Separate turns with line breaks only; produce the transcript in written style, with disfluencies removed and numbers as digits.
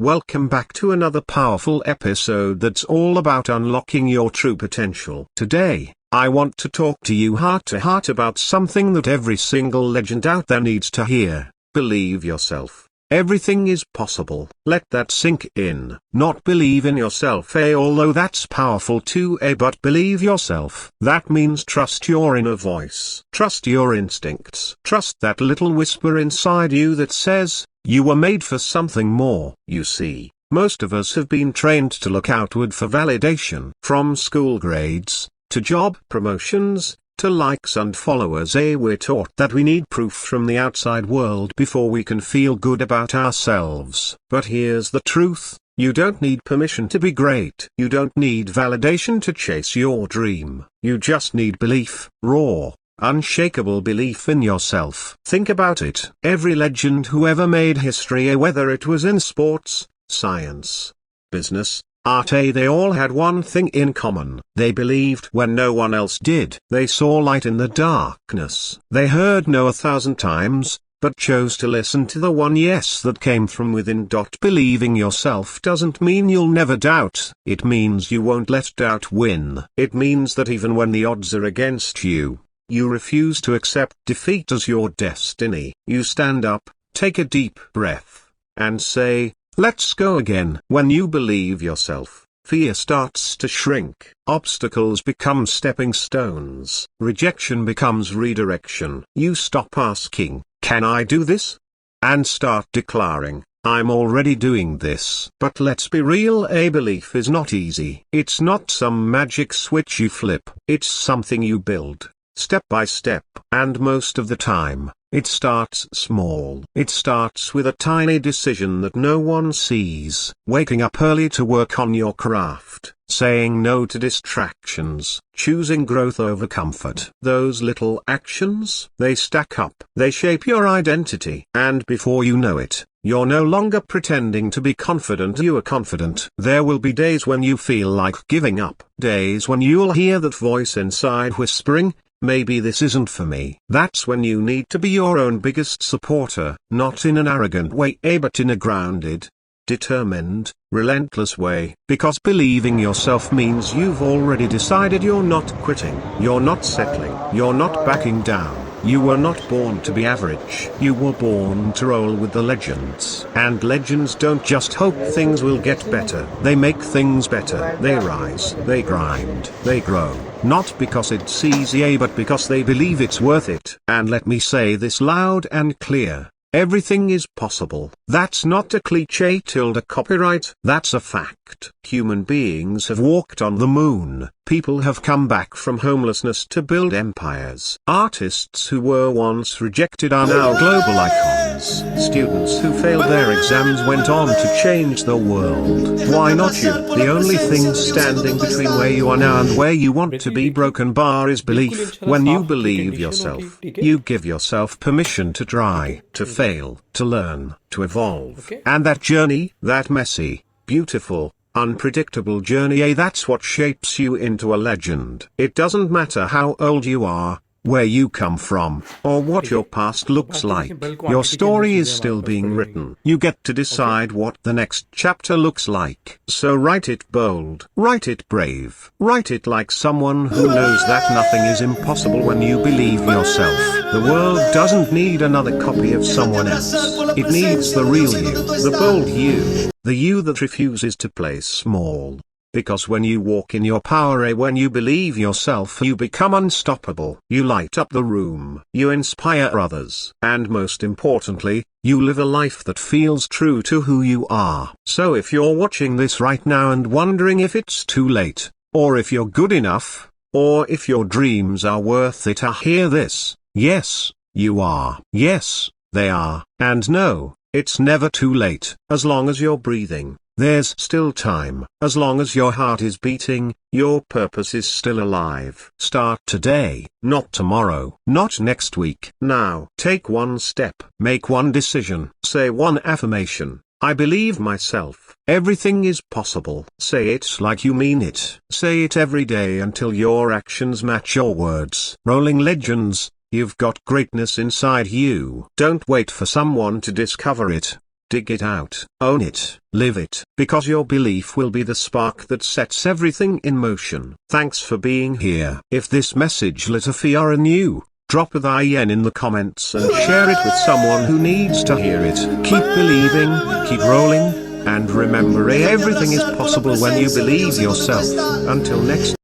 Welcome back to another powerful episode that's all about unlocking your true potential. Today, I want to talk to you heart to heart about something that every single legend out there needs to hear. Believe yourself. Everything is possible. Let that sink in. Not believe in yourself, although that's powerful too, but believe yourself. That means trust your inner voice. Trust your instincts. Trust that little whisper inside you that says, you were made for something more. You see, most of us have been trained to look outward for validation. From school grades, to job promotions, to likes and followers, we're taught that we need proof from the outside world before we can feel good about ourselves. But here's the truth, you don't need permission to be great. You don't need validation to chase your dream. You just need belief, raw, unshakable belief in yourself. Think about it. Every legend who ever made history, whether it was in sports, science, business, art, they all had one thing in common. They believed when no one else did. They saw light in the darkness. They heard no 1,000 times, but chose to listen to the one yes that came from within. Believing yourself doesn't mean you'll never doubt. It means you won't let doubt win. It means that even when the odds are against you, you refuse to accept defeat as your destiny. You stand up, take a deep breath, and say, let's go again. When you believe yourself, fear starts to shrink. Obstacles become stepping stones. Rejection becomes redirection. You stop asking, can I do this? And start declaring, I'm already doing this. But let's be real, belief is not easy. It's not some magic switch you flip. It's something you build, step by step. And most of the time, it starts small. It starts with a tiny decision that no one sees. Waking up early to work on your craft, saying no to distractions, choosing growth over comfort. Those little actions, they stack up. They shape your identity. And before you know it, you're no longer pretending to be confident. You are confident. There will be days when you feel like giving up. Days when you'll hear that voice inside whispering, maybe this isn't for me. That's when you need to be your own biggest supporter, not in an arrogant way, but in a grounded, determined, relentless way. Because believing yourself means you've already decided you're not quitting. You're not settling. You're not backing down. You were not born to be average. You were born to roll with the legends. And legends don't just hope things will get better. They make things better. They rise. They grind. They grow. Not because it's easy, but because they believe it's worth it. And let me say this loud and clear. Everything is possible. That's not a cliche / copyright. That's a fact. Human beings have walked on the moon. People have come back from homelessness to build empires. Artists who were once rejected are now global icons. Students who failed their exams went on to change the world. Why not you? The only thing standing between where you are now and where you want to be, broken bar, is belief. When you believe yourself, you give yourself permission to try, to fail, to learn, to evolve. And that journey, that messy, beautiful, unpredictable journey, that's what shapes you into a legend. It doesn't matter how old you are, where you come from, or what your past looks like. Your story is still being written. You get to decide what the next chapter looks like. So write it bold, write it brave, write it like someone who knows that nothing is impossible when you believe yourself. The world doesn't need another copy of someone else. It needs the real you, the bold you, the you that refuses to play small. Because when you walk in your power, when you believe yourself, you become unstoppable. You light up the room. You inspire others. And most importantly, you live a life that feels true to who you are. So if you're watching this right now and wondering if it's too late, or if you're good enough, or if your dreams are worth it, hear this. Yes, you are. Yes, they are. And no, it's never too late. As long as you're breathing, there's still time. As long as your heart is beating, your purpose is still alive. Start today, not tomorrow, not next week. Now, take one step, make one decision, say one affirmation. I believe myself. Everything is possible. Say it like you mean it. Say it every day until your actions match your words. Rolling legends, you've got greatness inside you. Don't wait for someone to discover it. dig it out, own it, live it, because your belief will be the spark that sets everything in motion. Thanks for being here. If this message lit a fire anew, drop a yen in the comments and share it with someone who needs to hear it. Keep believing, keep rolling, and remember, everything is possible when you believe yourself. Until next